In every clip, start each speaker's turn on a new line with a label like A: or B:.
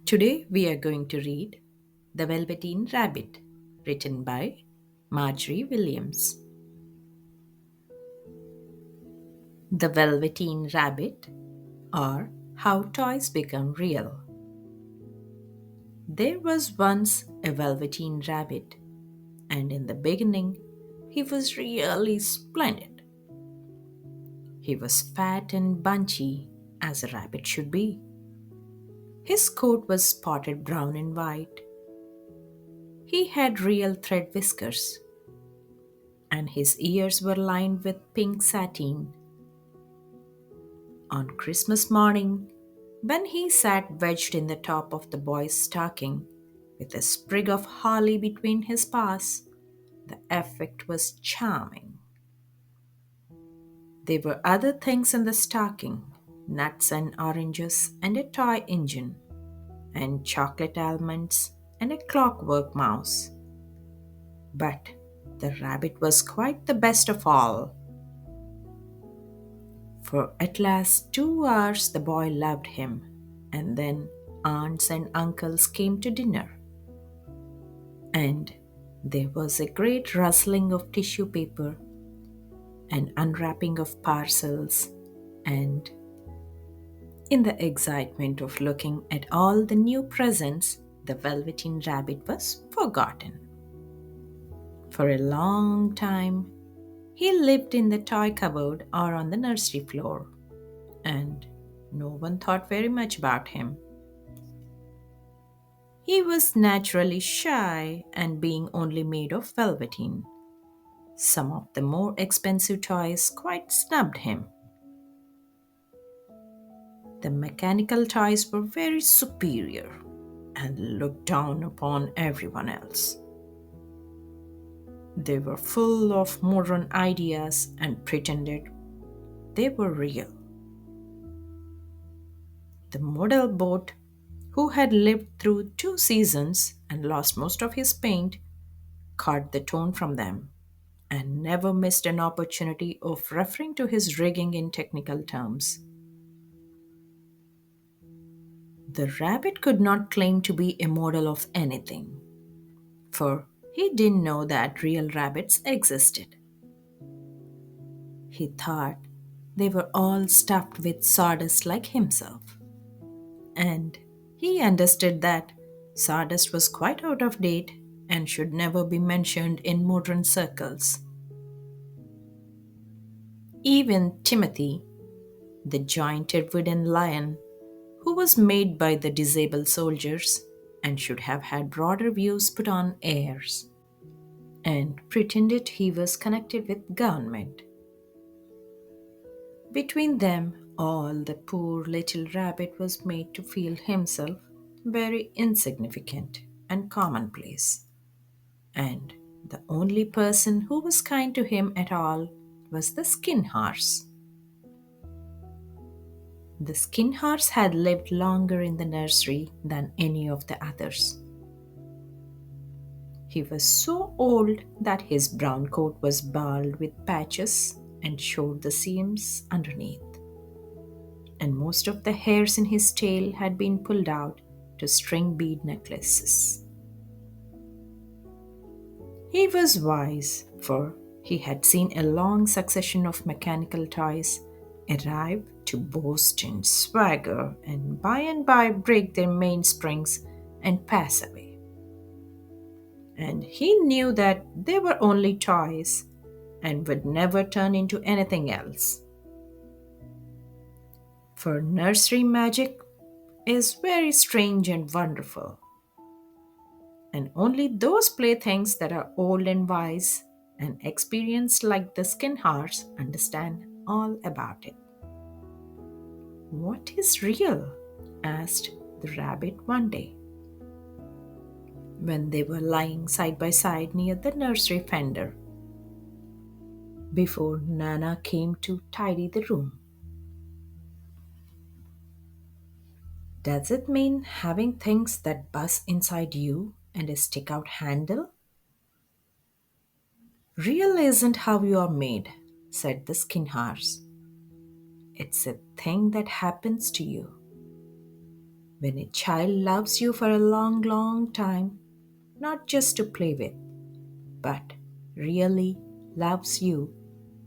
A: Today we are going to read The Velveteen Rabbit, written by Margery Williams. The Velveteen Rabbit, or How Toys Become Real. There was once a velveteen rabbit, and in the beginning, he was really splendid. He was fat and bunchy, as a rabbit should be. His coat was spotted brown and white. He had real thread whiskers, and his ears were lined with pink satin. On Christmas morning, when he sat wedged in the top of the boy's stocking, with a sprig of holly between his paws, the effect was charming. There were other things in the stocking: nuts and oranges, and a toy engine, and chocolate almonds, and a clockwork mouse. But the rabbit was quite the best of all. For at last 2 hours the boy loved him, and then aunts and uncles came to dinner, and there was a great rustling of tissue paper and unwrapping of parcels, and in the excitement of looking at all the new presents, the Velveteen Rabbit was forgotten. For a long time, he lived in the toy cupboard or on the nursery floor, and no one thought very much about him. He was naturally shy, and being only made of velveteen, some of the more expensive toys quite snubbed him. The mechanical toys were very superior and looked down upon everyone else. They were full of modern ideas and pretended they were real. The model boat, who had lived through 2 seasons and lost most of his paint, caught the tone from them and never missed an opportunity of referring to his rigging in technical terms. The rabbit could not claim to be a model of anything, for he didn't know that real rabbits existed. He thought they were all stuffed with sawdust like himself, and he understood that sawdust was quite out of date and should never be mentioned in modern circles. Even Timothy, the jointed wooden lion, who was made by the disabled soldiers and should have had broader views, put on airs and pretended he was connected with government. Between them all, the poor little rabbit was made to feel himself very insignificant and commonplace, and the only person who was kind to him at all was the skin horse. The skin horse had lived longer in the nursery than any of the others. He was so old that his brown coat was bald with patches and showed the seams underneath, and most of the hairs in his tail had been pulled out to string bead necklaces. He was wise, for he had seen a long succession of mechanical toys arrive to boast and swagger and by break their mainsprings and pass away. And he knew that they were only toys and would never turn into anything else. For nursery magic is very strange and wonderful, and only those playthings that are old and wise and experienced like the skin horse understand all about it. What is real? Asked the rabbit one day, when they were lying side by side near the nursery fender before Nana came to tidy the room. Does it mean having things that buzz inside you and a stick out handle? Real isn't how you are made, said the skin horse. It's a thing that happens to you. When a child loves you for a long, long time, not just to play with, but really loves you,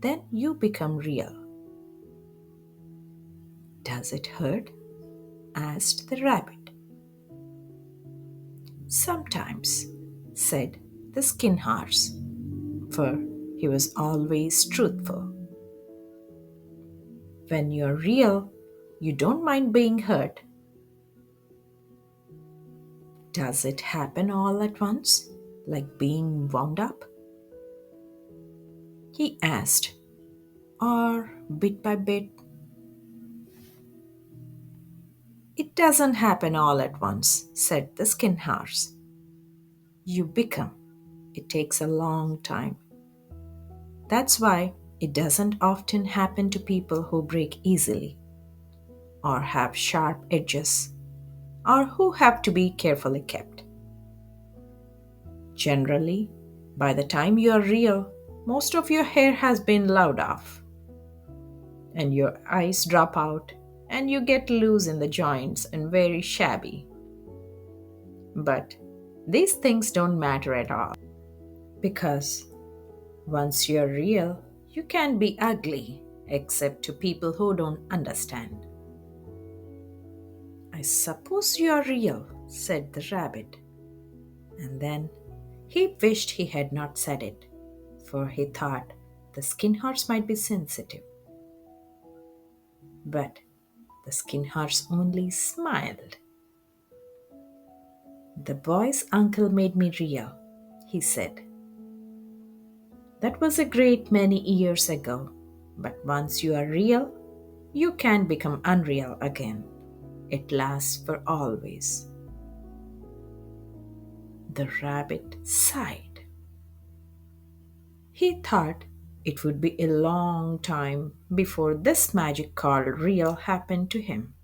A: then you become real. Does it hurt? Asked the rabbit. Sometimes, said the skin horse, for he was always truthful. When you're real, you don't mind being hurt. Does it happen all at once, like being wound up? He asked, or bit by bit? It doesn't happen all at once, said the skin horse. You become. It takes a long time. That's why it doesn't often happen to people who break easily, or have sharp edges, or who have to be carefully kept. Generally, by the time you are real, most of your hair has been loud off, and your eyes drop out, and you get loose in the joints and very shabby. But these things don't matter at all, because once you're real, you can be ugly, except to people who don't understand. I suppose you're real, said the rabbit. And then he wished he had not said it, for he thought the skin horse might be sensitive. But the skin horse only smiled. The boy's uncle made me real, he said. That was a great many years ago, but once you are real, you can become unreal again. It lasts for always. The rabbit sighed. He thought it would be a long time before this magic called real happened to him.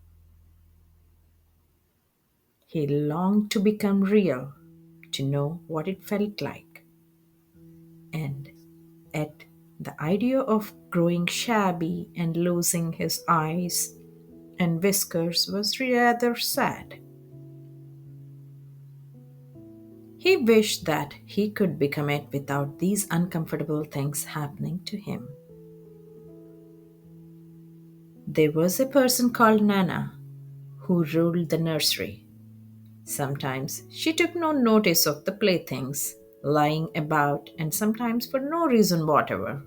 A: He longed to become real, to know what it felt like. And at the idea of growing shabby and losing his eyes and whiskers was rather sad. He wished that he could become it without these uncomfortable things happening to him. There was a person called Nana who ruled the nursery. Sometimes she took no notice of the playthings lying about, and sometimes for no reason whatever.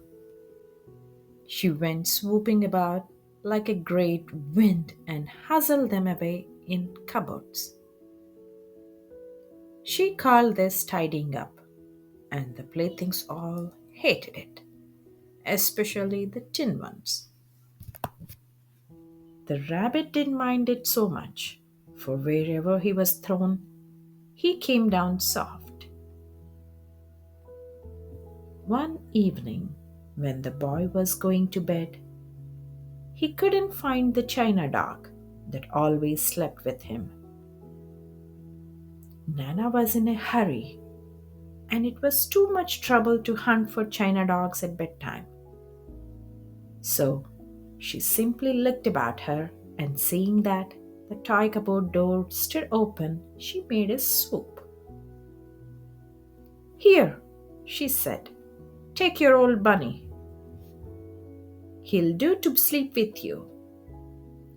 A: She went swooping about like a great wind and hustled them away in cupboards. She called this tidying up, and the playthings all hated it, especially the tin ones. The rabbit didn't mind it so much, for wherever he was thrown, he came down soft. One evening, when the boy was going to bed, he couldn't find the china dog that always slept with him. Nana was in a hurry, and it was too much trouble to hunt for china dogs at bedtime. So she simply looked about her, and seeing that the toy cupboard door stood open, she made a swoop. Here, she said, take your old bunny. He'll do to sleep with you.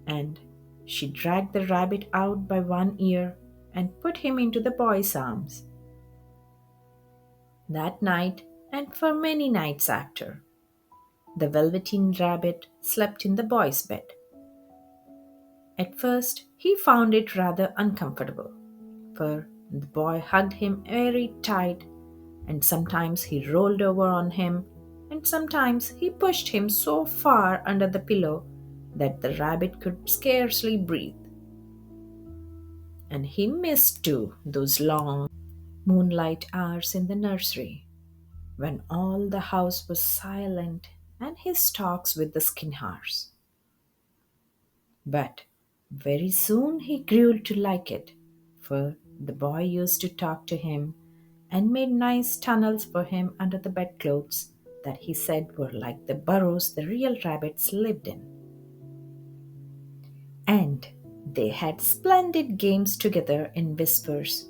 A: And she dragged the rabbit out by one ear and put him into the boy's arms. That night, and for many nights after, the Velveteen Rabbit slept in the boy's bed. At first, he found it rather uncomfortable, for the boy hugged him very tight, and sometimes he rolled over on him, and sometimes he pushed him so far under the pillow that the rabbit could scarcely breathe. And he missed too those long moonlight hours in the nursery, when all the house was silent and his talks with the skin horse. But very soon he grew to like it, for the boy used to talk to him and made nice tunnels for him under the bedclothes that he said were like the burrows the real rabbits lived in. And They had splendid games together in whispers.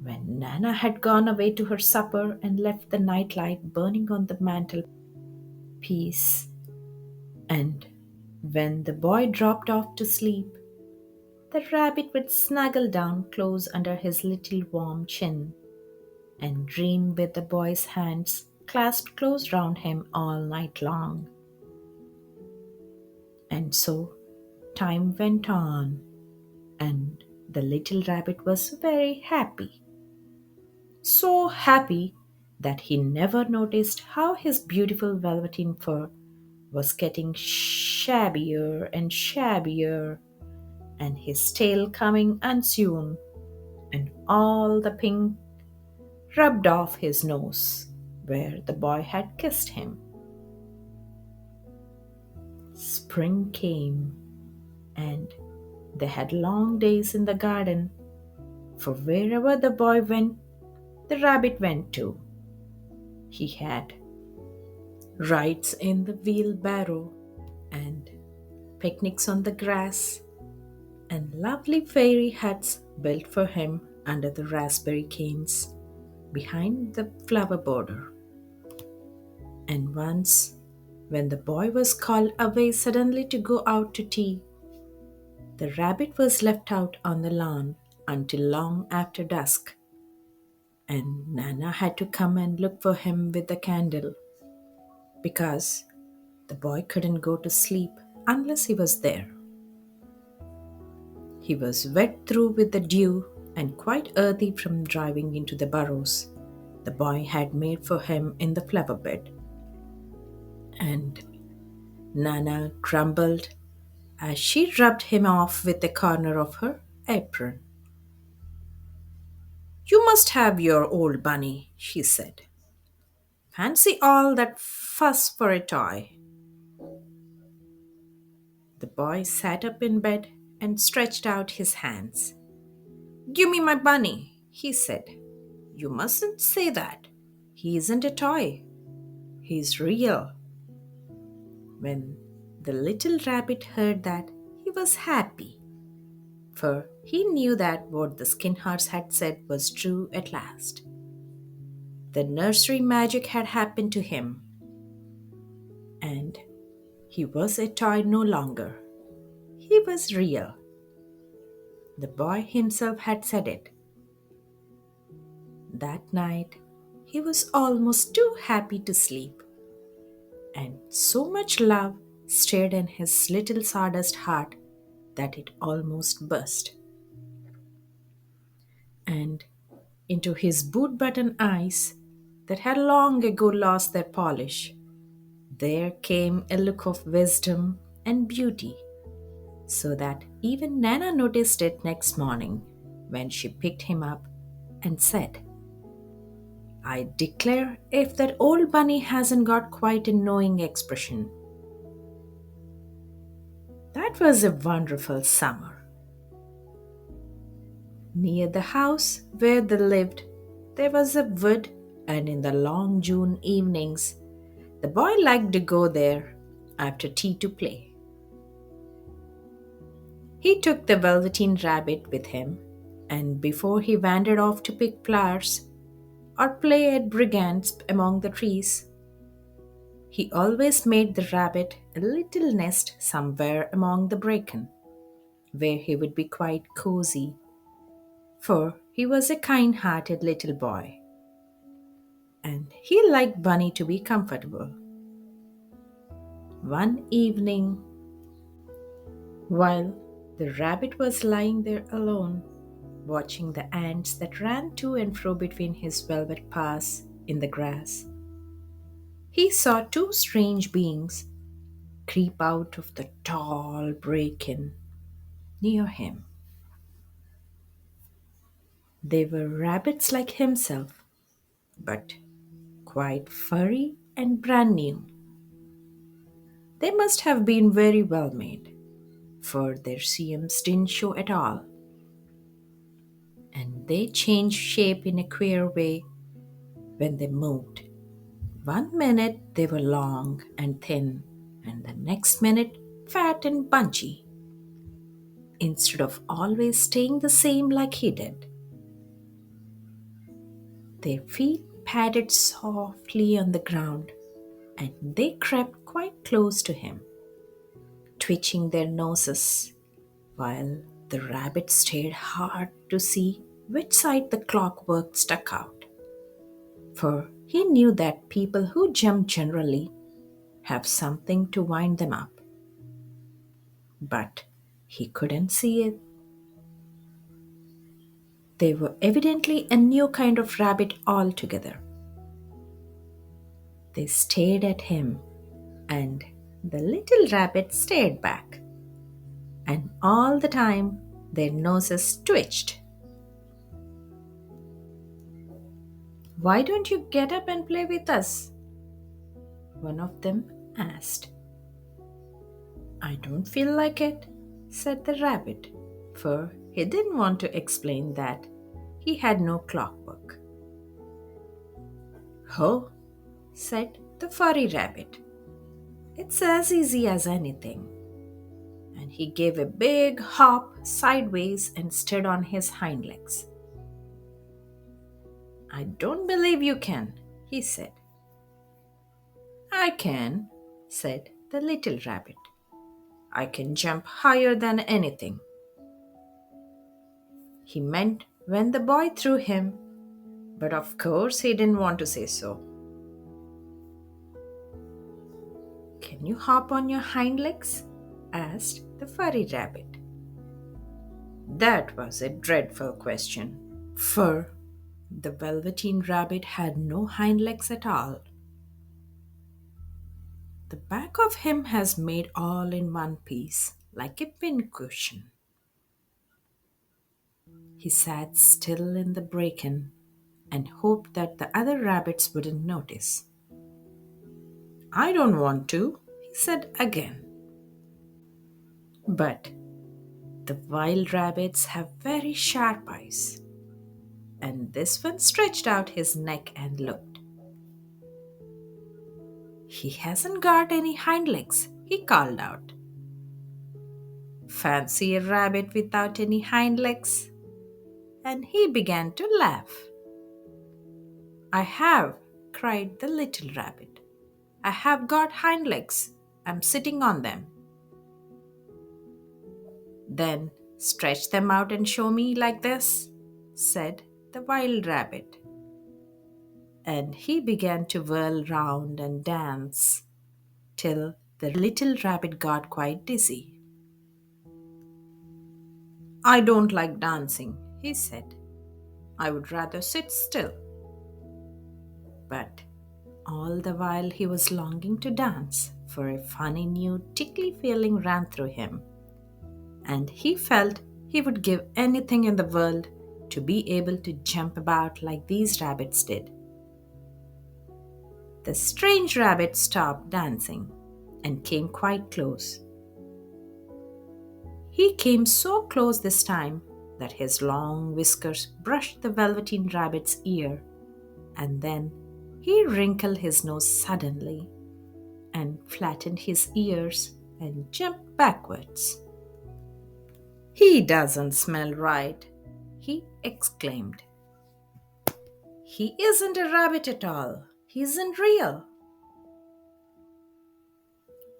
A: When Nana had gone away to her supper and left the nightlight burning on the mantelpiece, and when the boy dropped off to sleep, the rabbit would snuggle down close under his little warm chin and dream with the boy's hands clasped close round him all night long. And so time went on, and the little rabbit was very happy. So happy that he never noticed how his beautiful velveteen fur was getting shabbier and shabbier, and his tail coming unsewn, and all the pink rubbed off his nose where the boy had kissed him. Spring came, and they had long days in the garden, for wherever the boy went, the rabbit went too. He had rides in the wheelbarrow, and picnics on the grass, and lovely fairy huts built for him under the raspberry canes behind the flower border. And once, when the boy was called away suddenly to go out to tea, the rabbit was left out on the lawn until long after dusk, and Nana had to come and look for him with the candle because the boy couldn't go to sleep unless he was there. He was wet through with the dew and quite earthy from driving into the burrows the boy had made for him in the flower bed. And Nana grumbled as she rubbed him off with the corner of her apron. "You must have your old bunny," she said. "Fancy all that fuss for a toy." The boy sat up in bed and stretched out his hands. "Give me my bunny," he said. "You mustn't say that. He isn't a toy. He's real." When the little rabbit heard that, he was happy, for he knew that what the skin horse had said was true at last. The nursery magic had happened to him, and he was a toy no longer. He was real. The boy himself had said it. That night, he was almost too happy to sleep, and so much love stirred in his little sawdust heart that it almost burst. And into his boot button eyes that had long ago lost their polish, there came a look of wisdom and beauty, so that even Nana noticed it next morning when she picked him up and said, "I declare if that old bunny hasn't got quite a knowing expression." That was a wonderful summer. Near the house where they lived, there was a wood, and in the long June evenings, the boy liked to go there after tea to play. He took the Velveteen Rabbit with him, and before he wandered off to pick flowers or play at brigands among the trees, he always made the rabbit a little nest somewhere among the bracken, where he would be quite cozy, for he was a kind hearted little boy, and he liked Bunny to be comfortable. One evening, while the rabbit was lying there alone, watching the ants that ran to and fro between his velvet paws in the grass, he saw two strange beings creep out of the tall bracken near him. They were rabbits like himself, but quite furry and brand new. They must have been very well made, for their seams didn't show at all, and they changed shape in a queer way when they moved. One minute they were long and thin, and the next minute fat and bunchy. instead of always staying the same like he did. Their feet padded softly on the ground and they crept quite close to him, twitching their noses while the rabbit stared hard to see which side the clockwork stuck out. For he knew that people who jump generally have something to wind them up, but he couldn't see it. They were evidently a new kind of rabbit altogether. They stared at him, and the little rabbit stared back, and all the time their noses twitched. "Why don't you get up and play with us?" one of them asked. "I don't feel like it," said the rabbit, for he didn't want to explain that he had no clockwork. "Oh," said the furry rabbit, "it's as easy as anything." And he gave a big hop sideways and stood on his hind legs. "I don't believe you can," he said. "I can," said the little rabbit. "I can jump higher than anything." He meant when the boy threw him, but of course he didn't want to say so. "Can you hop on your hind legs?" asked the furry rabbit. That was a dreadful question, for the Velveteen Rabbit had no hind legs at all. The back of him has made all in one piece, like a pincushion. He sat still in the bracken and hoped that the other rabbits wouldn't notice. "I don't want to," he said again. But the wild rabbits have very sharp eyes, and this one stretched out his neck and looked. "He hasn't got any hind legs," he called out. "Fancy a rabbit without any hind legs?" And he began to laugh. "I have," cried the little rabbit. "I have got hind legs. I'm sitting on them." "Then stretch them out and show me like this," said the wild rabbit. And he began to whirl round and dance till the little rabbit got quite dizzy. "I don't like dancing," he said. "I would rather sit still." But all the while he was longing to dance, for a funny new tickly feeling ran through him, and he felt he would give anything in the world to be able to jump about like these rabbits did. The strange rabbit stopped dancing and came quite close. He came so close this time that his long whiskers brushed the Velveteen Rabbit's ear, and then he wrinkled his nose suddenly and flattened his ears and jumped backwards. "He doesn't smell right," he exclaimed. "He isn't a rabbit at all. He isn't real."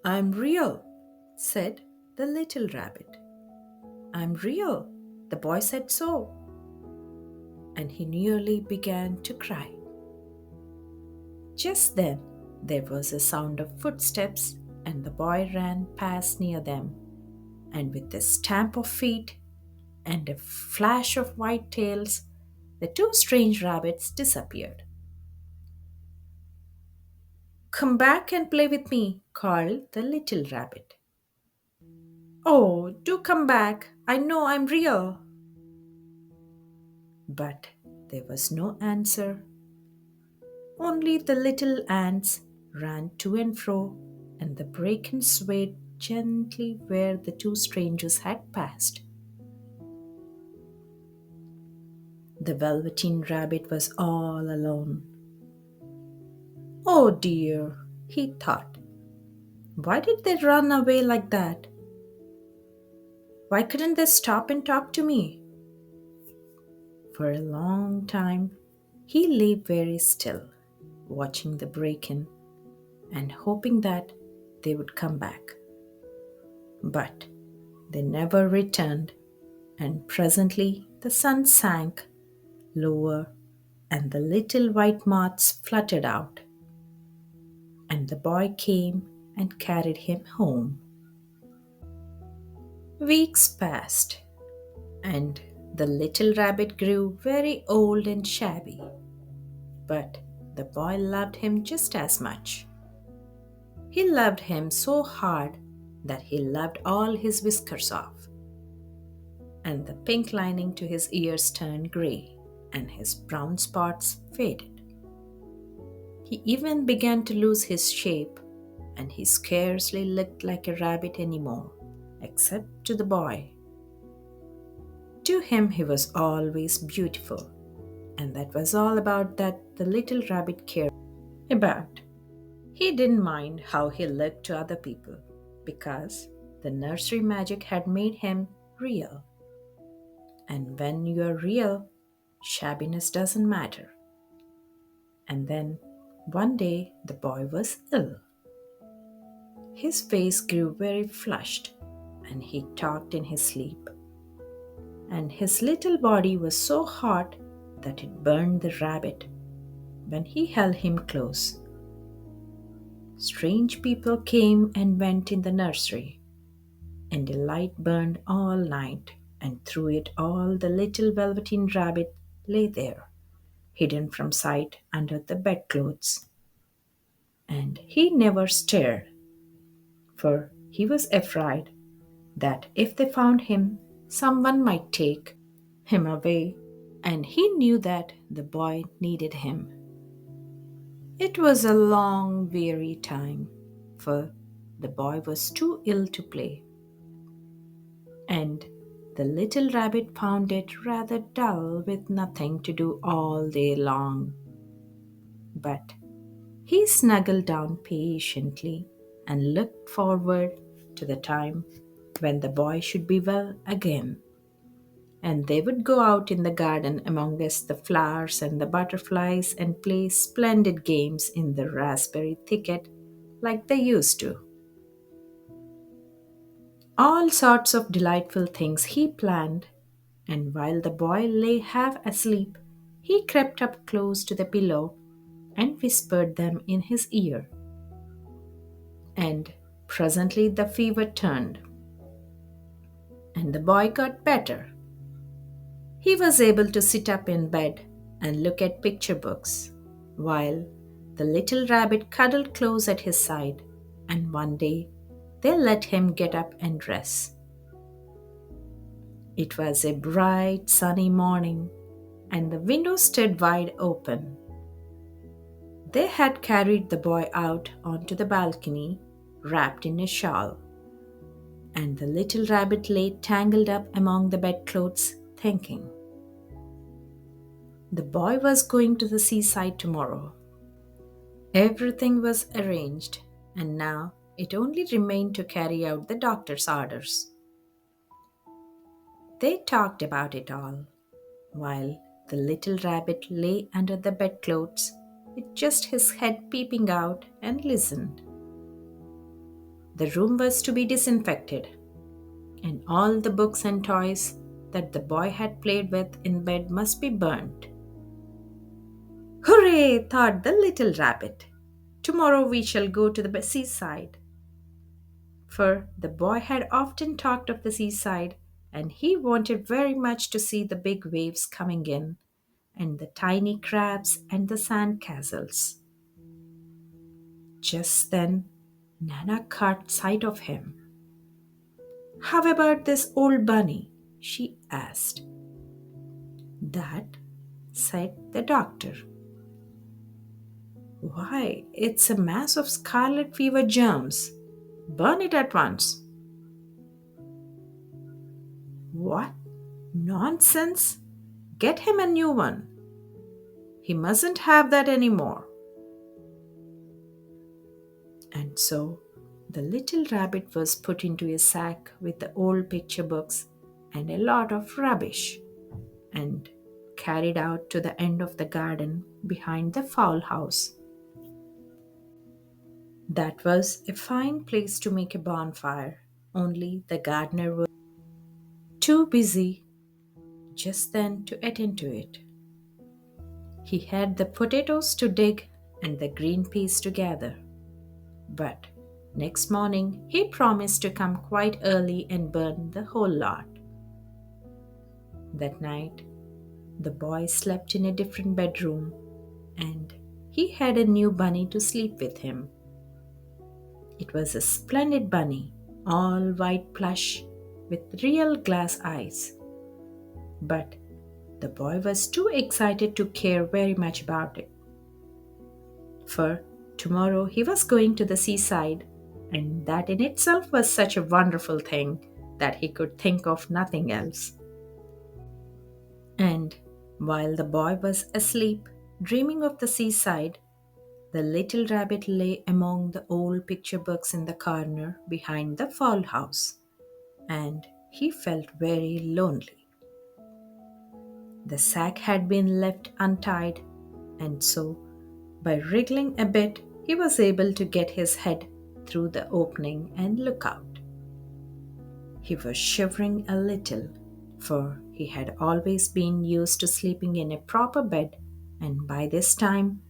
A: "I'm real," said the little rabbit. "I'm real. The boy said so." And he nearly began to cry. Just then, there was a sound of footsteps, and the boy ran past near them, and with a stamp of feet and a flash of white tails, the two strange rabbits disappeared. "Come back and play with me," called the little rabbit. "Oh, do come back. I know I'm real." But there was no answer. Only the little ants ran to and fro, and the bracken swayed gently where the two strangers had passed. The Velveteen Rabbit was all alone. "Oh dear," he thought. "Why did they run away like that?" Why couldn't they stop and talk to me? For a long time, he lay very still, watching the break in and hoping that they would come back. But they never returned, and presently the sun sank lower and the little white moths fluttered out, and the boy came and carried him home. Weeks passed, and the little rabbit grew very old and shabby, but the boy loved him just as much. He loved him so hard that he loved all his whiskers off, and the pink lining to his ears turned gray, and his brown spots faded. He even began to lose his shape, and he scarcely looked like a rabbit anymore, except to the boy. To him, he was always beautiful, and that was all about that the little rabbit cared about. He didn't mind how he looked to other people because the nursery magic had made him real. And when you're real, shabbiness doesn't matter. And then one day the boy was ill. His face grew very flushed and he talked in his sleep. And his little body was so hot that it burned the rabbit when he held him close. Strange people came and went in the nursery, and a light burned all night, and through it all the little velveteen rabbit lay there, hidden from sight under the bedclothes. And he never stirred, for he was afraid that if they found him, someone might take him away, and he knew that the boy needed him. It was a long, weary time, for the boy was too ill to play, and the little rabbit found it rather dull with nothing to do all day long. But he snuggled down patiently and looked forward to the time when the boy should be well again, and they would go out in the garden amongst the flowers and the butterflies and play splendid games in the raspberry thicket like they used to. All sorts of delightful things he planned, and while the boy lay half asleep, he crept up close to the pillow and whispered them in his ear. And presently the fever turned, and the boy got better. He was able to sit up in bed and look at picture books, while the little rabbit cuddled close at his side, and one day they let him get up and dress. It was a bright, sunny morning, and the window stood wide open. They had carried the boy out onto the balcony, wrapped in a shawl, and the little rabbit lay tangled up among the bedclothes, thinking. The boy was going to the seaside tomorrow. Everything was arranged, and now it only remained to carry out the doctor's orders. They talked about it all, while the little rabbit lay under the bedclothes with just his head peeping out and listened. The room was to be disinfected, and all the books and toys that the boy had played with in bed must be burnt. Hooray! Thought the little rabbit. Tomorrow we shall go to the seaside. For the boy had often talked of the seaside, and he wanted very much to see the big waves coming in, and the tiny crabs and the sand castles. Just then, Nana caught sight of him. How about this old bunny? She asked. That, said the doctor. Why, it's a mass of scarlet fever germs. Burn it at once. What? Nonsense! Get him a new one. He mustn't have that anymore. And so The little rabbit was put into a sack with the old picture books and a lot of rubbish and carried out to the end of the garden behind the fowl house. That was a fine place to make a bonfire, only the gardener was too busy just then to attend to it. He had the potatoes to dig and the green peas to gather. But next morning he promised to come quite early and burn the whole lot. That night the boy slept in a different bedroom and he had a new bunny to sleep with him. It was a splendid bunny, all white plush with real glass eyes. But the boy was too excited to care very much about it. For tomorrow he was going to the seaside, and that in itself was such a wonderful thing that he could think of nothing else. And while the boy was asleep, dreaming of the seaside, the little rabbit lay among the old picture books in the corner behind the fowl house, and he felt very lonely. The sack had been left untied, and so, by wriggling a bit, he was able to get his head through the opening and look out. He was shivering a little, for he had always been used to sleeping in a proper bed, and by this time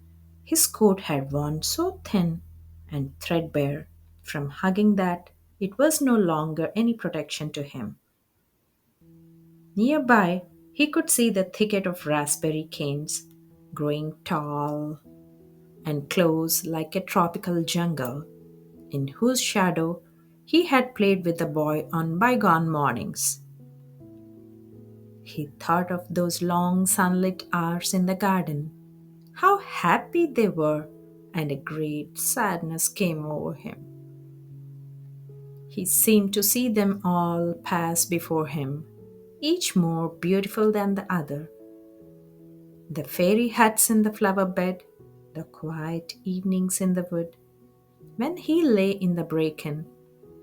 A: his coat had worn so thin and threadbare from hugging that it was no longer any protection to him. Nearby, he could see the thicket of raspberry canes growing tall and close like a tropical jungle, in whose shadow he had played with the boy on bygone mornings. He thought of those long sunlit hours in the garden, how happy they were, and a great sadness came over him. He seemed to see them all pass before him, each more beautiful than the other. The fairy huts in the flower bed, the quiet evenings in the wood, when he lay in the bracken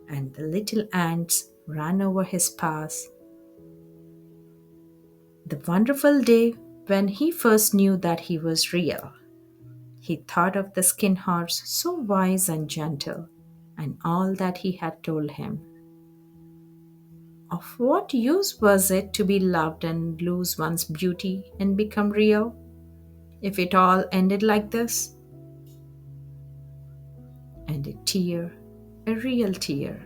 A: and the little ants ran over his paws. The wonderful day when he first knew that he was real. He thought of the skin horse, so wise and gentle, and all that he had told him. Of what use was it to be loved and lose one's beauty and become real, if it all ended like this? And a tear, a real tear,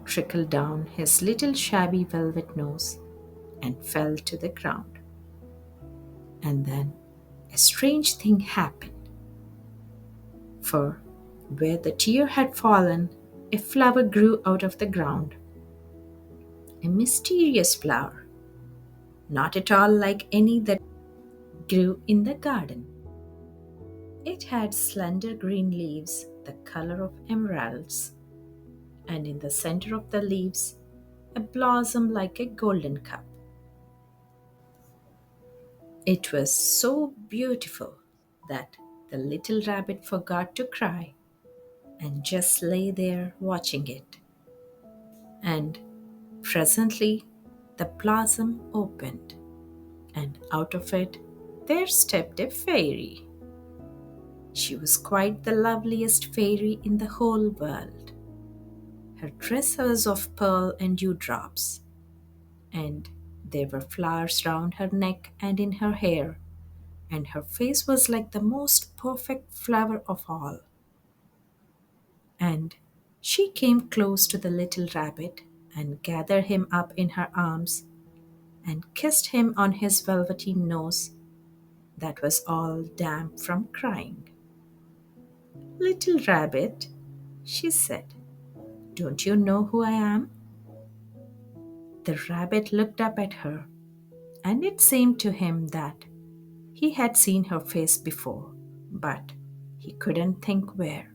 A: trickled down his little shabby velvet nose and fell to the ground. And then a strange thing happened, for where the tear had fallen, a flower grew out of the ground. A mysterious flower, not at all like any that grew in the garden. It had slender green leaves the color of emeralds, and in the center of the leaves, a blossom like a golden cup. It was so beautiful that the little rabbit forgot to cry and just lay there watching it. And presently, the blossom opened, and out of it there stepped a fairy. She was quite the loveliest fairy in the whole world. Her dress was of pearl and dewdrops, and there were flowers round her neck and in her hair, and her face was like the most perfect flower of all. And she came close to the little rabbit and gathered him up in her arms and kissed him on his velveteen nose that was all damp from crying. Little rabbit, she said, don't you know who I am? The rabbit looked up at her, and it seemed to him that he had seen her face before, but he couldn't think where.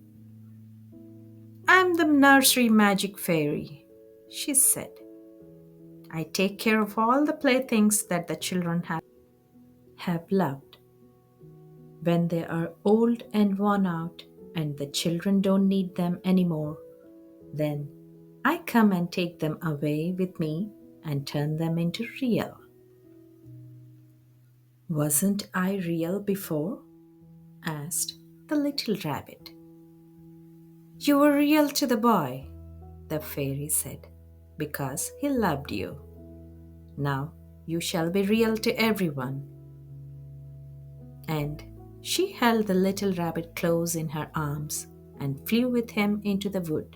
A: I'm the nursery magic fairy, she said. I take care of all the playthings that the children have loved. When they are old and worn out and the children don't need them anymore, Then I come and take them away with me and turn them into real. Wasn't I real before? Asked the little rabbit. You were real to the boy, the fairy said, because he loved you. Now you shall be real to everyone. And she held the little rabbit close in her arms and flew with him into the wood.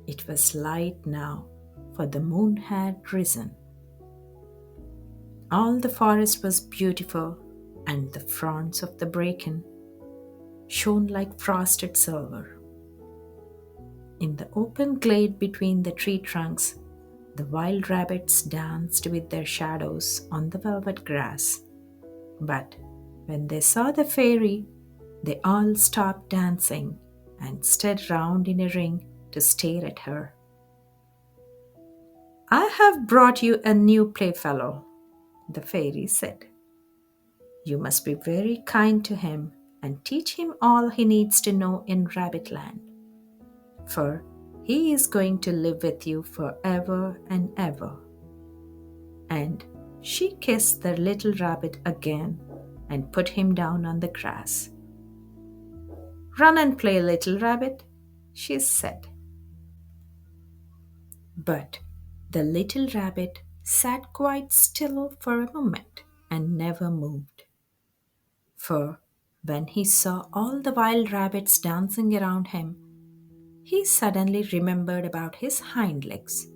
A: It was light now, for the moon had risen. All the forest was beautiful, and the fronds of the bracken shone like frosted silver. In the open glade between the tree trunks, the wild rabbits danced with their shadows on the velvet grass. But when they saw the fairy, they all stopped dancing and stood round in a ring to stare at her. I have brought you a new playfellow, the fairy said. You must be very kind to him and teach him all he needs to know in Rabbitland, for he is going to live with you forever and ever. And she kissed the little rabbit again and put him down on the grass. Run and play, little rabbit, she said. But the little rabbit sat quite still for a moment and never moved. For when he saw all the wild rabbits dancing around him, he suddenly remembered about his hind legs,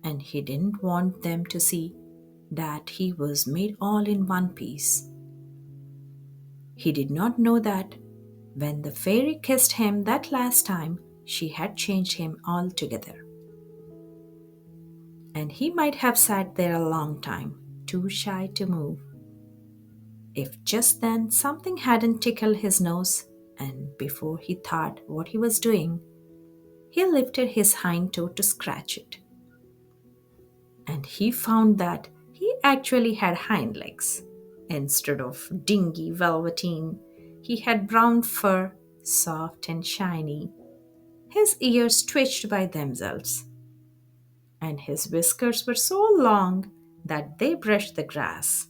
A: and he didn't want them to see that he was made all in one piece. He did not know that when the fairy kissed him that last time, she had changed him altogether. And he might have sat there a long time, too shy to move, if just then something hadn't tickled his nose, and before he thought what he was doing, he lifted his hind toe to scratch it. And he found that he actually had hind legs. Instead of dingy velveteen, he had brown fur, soft and shiny. His ears twitched by themselves, and his whiskers were so long that they brushed the grass.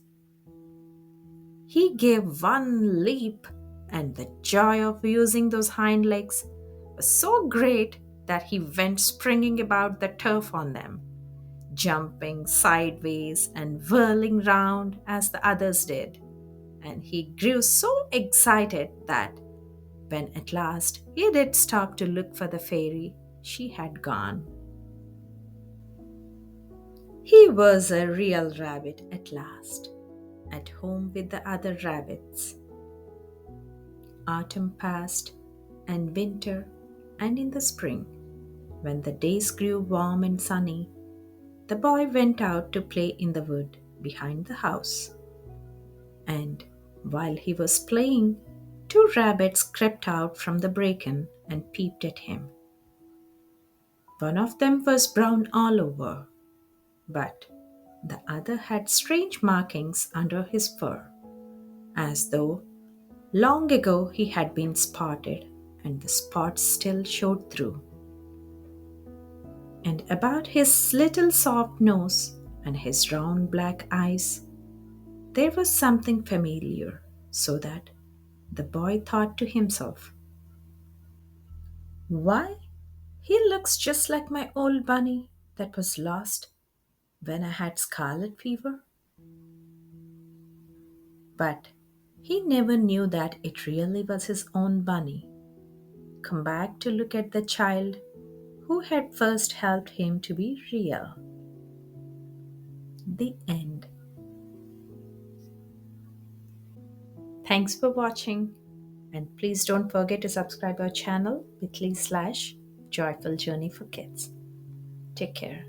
A: He gave one leap, and the joy of using those hind legs was so great that he went springing about the turf on them, jumping sideways and whirling round as the others did. And he grew so excited that when at last he did stop to look for the fairy, she had gone. He was a real rabbit at last, at home with the other rabbits. Autumn passed, and winter, and in the spring, when the days grew warm and sunny, the boy went out to play in the wood behind the house. And while he was playing, two rabbits crept out from the bracken and peeped at him. One of them was brown all over, but the other had strange markings under his fur, as though long ago he had been spotted, and the spots still showed through. And about his little soft nose and his round black eyes, there was something familiar, so that the boy thought to himself, why, he looks just like my old bunny that was lost when I had scarlet fever. But he never knew that it really was his own bunny, come back to look at the child who had first helped him to be real. The end. Thanks for watching, and please don't forget to subscribe our channel bit.ly/Joyful Journey for Kids. Take care.